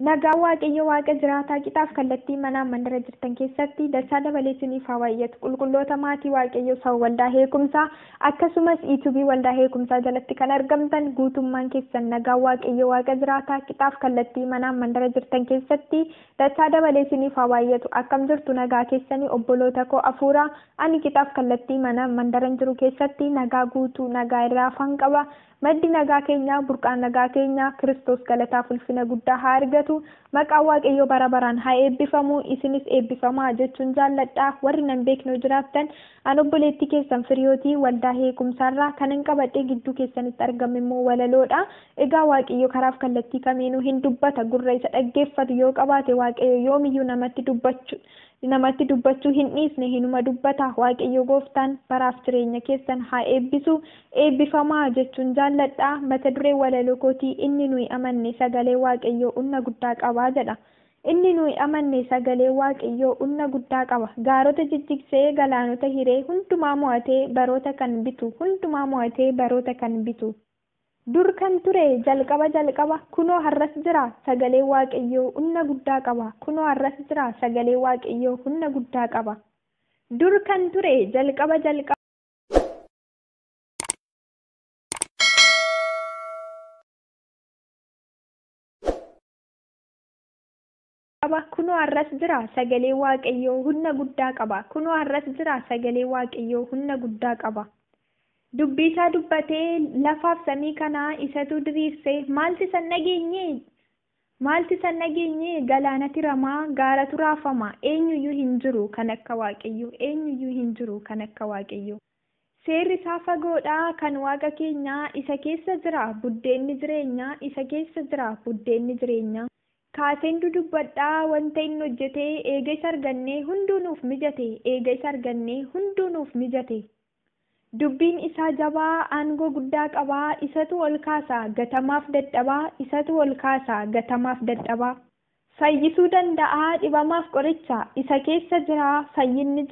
Nagaa Waaqayyo Waaqa jiraataa qixaaf kallattii manaa mandara jirtan keessatti dachaa dabalee isiniif haa baay'atu. Qulqulloota maatii Waaqayyo saba waldaa heekumsaa akkasumas itti waldaa heekumsaa jalatti kan argamtan guutummaan keessan nagaa Waaqayyo Waaqa jiraataa qixaaf kallattii manaa mandara jirtan keessatti dachaa dabalee isiniif haa baay'atu. Akkam jirtu nagaa keessanii obboloota koo afuuraa ani qixaaf kallattii manaa mandaran jiru keessatti nagaa guutuu nagaa irraa afaan qaba. Maddi nagaa keenya burqaan nagaa keenya Kiristoos galataaf ulfina guddaa haa argatu. Maqaan Waaqayyo bara baraan haa eebbifamu. Isinis eebbifamaa jechuun jaalladha. Warri nan beeknoo jiraattan an obboleettii keessan Firiyooti waldaa heekumsaarraa kanan qabadhee gidduu keessanitti argame immoo Walaloodha. Egaa Waaqayyo karaaf kallattii kamiinuu hin dubbata. Gurra isa dhaggeeffatu yoo qabaate Waaqayyo yoomiyyuu namatti dubbachuu hin dhiisne hinuma dubbata. Waaqayyo gooftaan baraaf jireenya keessan haa eebbisu. Eebbifamaa jechuun jaalladha. Mata duree walaloo kootii inni nuyi amanne sagalee Waaqayyo humna guddaa qaba jedha. Inni nuyi amanne sagalee Waaqayyo humna guddaa qaba. Gaarota jijjigsee galaanota hiree hundumaa mo'atee baroota kan bitu. Dur kan ture jalqaba kunoo har'as jira sagalee Waaqayyo humna guddaa qaba. Kunoo har'as jira sagalee Waaqayyo humna guddaa qaba. Dur kan ture jalqaba kunoo har'as jira sagalee Waaqayyo humna guddaa qaba. Kunoo har'as jira sagalee Waaqayyo humna guddaa qaba. Dubbisaa dubbatee lafaaf samii kanaa isatu diriirsee maalti san nageenye galaanati ramaa gaaratu raafama eenyuyyuu hin jiru kan akka Waaqayyo. Seerri isaa fagoodhaa kan Waaqa keenyaa isa keessa jira buddeenni jireenyaa. Kaaseen dudubbadhaa wanta inni hojjetee eega isa argannee hunduu nuuf mijate. Dubbiin isaa jabaa aangoo guddaa qabaa isatu ol kaasaa gatamaaf dadhabaa. Fayyisuu danda'aa dhibamaaf qoricha isa keessa jira fayyinni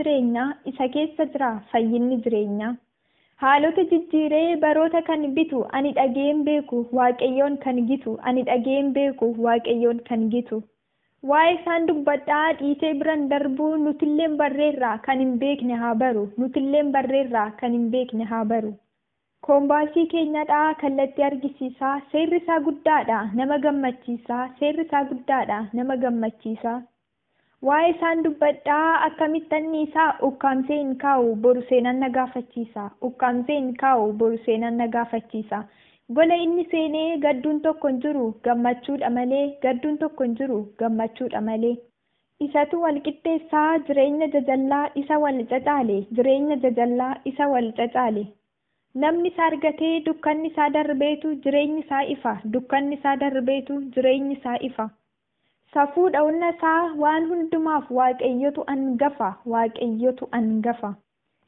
jireenyaa. Haalota jijjiiree baroota kan bitu ani dhageen beeku Waaqayyoon kan gitu. Waa'ee isaan dubbadhaa dhiisee biran darbuu nutilleen barreerraa kan hin beekne haa baru. Koombaasii keenyadhaa kallattii argisiisaa seerri isaa guddaadha nama gammachiisa. Waa'ee isaan dubbadhaa akkamitti anniisaa ukkaamsee hin kaa'u boru seenan na gaafachiisa. Gola inni seenee gadduun tokko hin jiru gammachuudha malee. Isatu wal qixxeessaa jireenya jajallaa isa wal cacaale. Namni isaa argatee dukkanni isaa darbeetu jireenyi isaa ifa. Safuudha humna isaa waan hundumaaf Waaqayyotu angafa.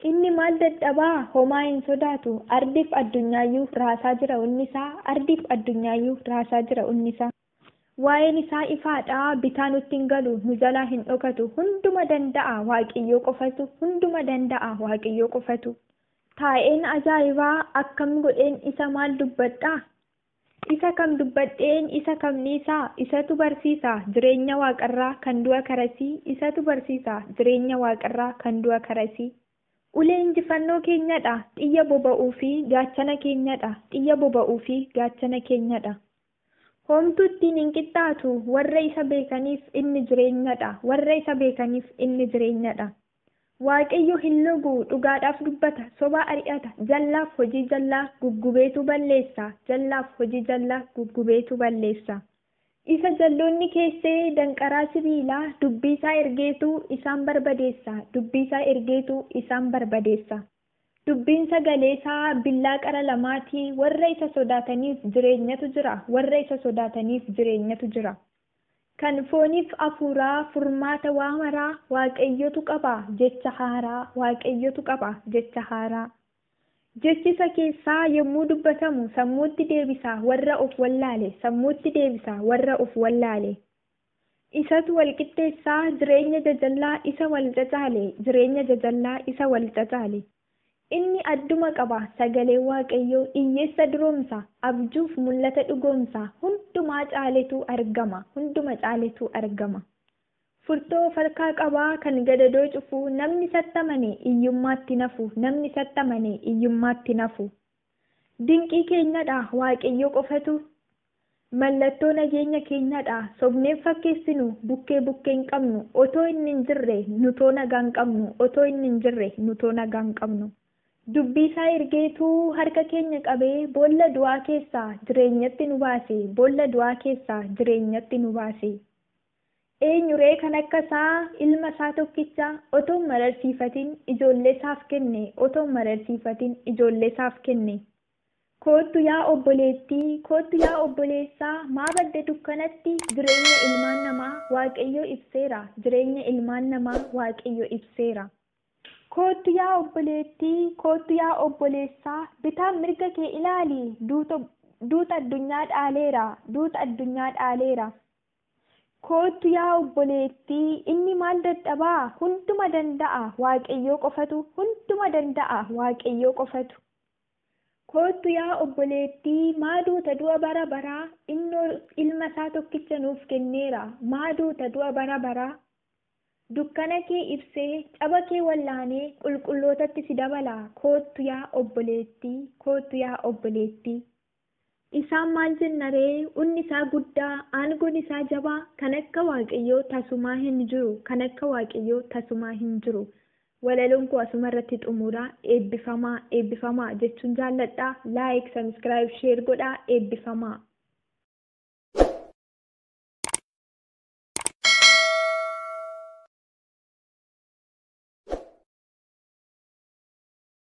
Inni maal dadhabaa homaa hin sodaatu ardiif addunyaayuu raasaa jira unnisaa. Waa'een isaa ifaadhaa bitaa nutti hin galu nu jalaa hin dhokatu hunduma danda'a Waaqayyo qofatu. Taa'een ajaa'ibaa akkam godheen isa maal dubbadhaa? Isa kam dubbadheen isa kamniisaa isatu barsiisa jireenya waaqarraa kan du'a karasii. Ulee injifannoo keenyadha xiyya boba'uu fi gaachana keenyadha. Homtuu ittiin hin qixxaatu warra isa beekaniif inni jireenyadha. Waaqayyo hin lugu dhugaadhaaf dubbata soba ari'ata jallaaf hojii jallaa guggubeetu balleessa. Isa jalloonni keessee danqaraa sibiilaa dubbii isaa ergeetu isaan barbadeessa. Dubbiin sagalee isaa billaa qara lamaatii warra isa sodaataniif jireenyatu jira. Kan fooniif afuuraa furmaata waamaraa Waaqayyotu qaba jecha haaraa. Jechisa keessaa yommuu dubbatamu sammuutti deebisa warra of wallaale. Isatu wal qixxeessaa jireenya jajallaa isa wal cacaale. inni adduma qaba sagalee waaqayyoo iyyeessa duroomsa abjuuf mul'ata dhugoomsa hunduma caaletu argama furtoo farkaa qabaa kan gadadoo cufu namni sattamane iyyummaatti nafu dinqii keenyadha waaqayyoo qofatu mallattoo nageenya keenyadha sobneen fakkeessinu bukkeen qabnu otoo inni hin jirre nutoo nagaan qabnu dubbii isaa ergeetuu harka keenya qabee boolla du'aa keessaa jireenyatti nu baase eenyuree kan akka isaa ilma isaa tokkicha otoo mararsiifatin ijoollee isaaf kenne Kootu yaa obboleessaa maa badde dukkanatti jireenya ilmaan namaa waaqayyo ibseera. Kootu yaa obboleessaa bitaan mirga kee ilaali duuta addunyaa dhaaleera. Kootu yaa obboleettii inni maal dadhabaa hunduma danda'a waaqayyo qofatu. Kootu yaa obboleettii maa duuta du'a bara baraa innoo ilma isaa tokkicha nuuf kenneera maa duuta du'a bara baraa dukkana kee ibsee caba kee wallaanee qulqullootatti si dabala kootu yaa obboleettii isaan maal jenna ree unni isaa guddaa aangoon isaa jabaa kan akka waaqayyoo tasumaa hin jiru. Walaloon koo asuma irratti xumura eebbifamaa jechuun jaalladha. Like, subscribe, share godhaa eebbifamaa.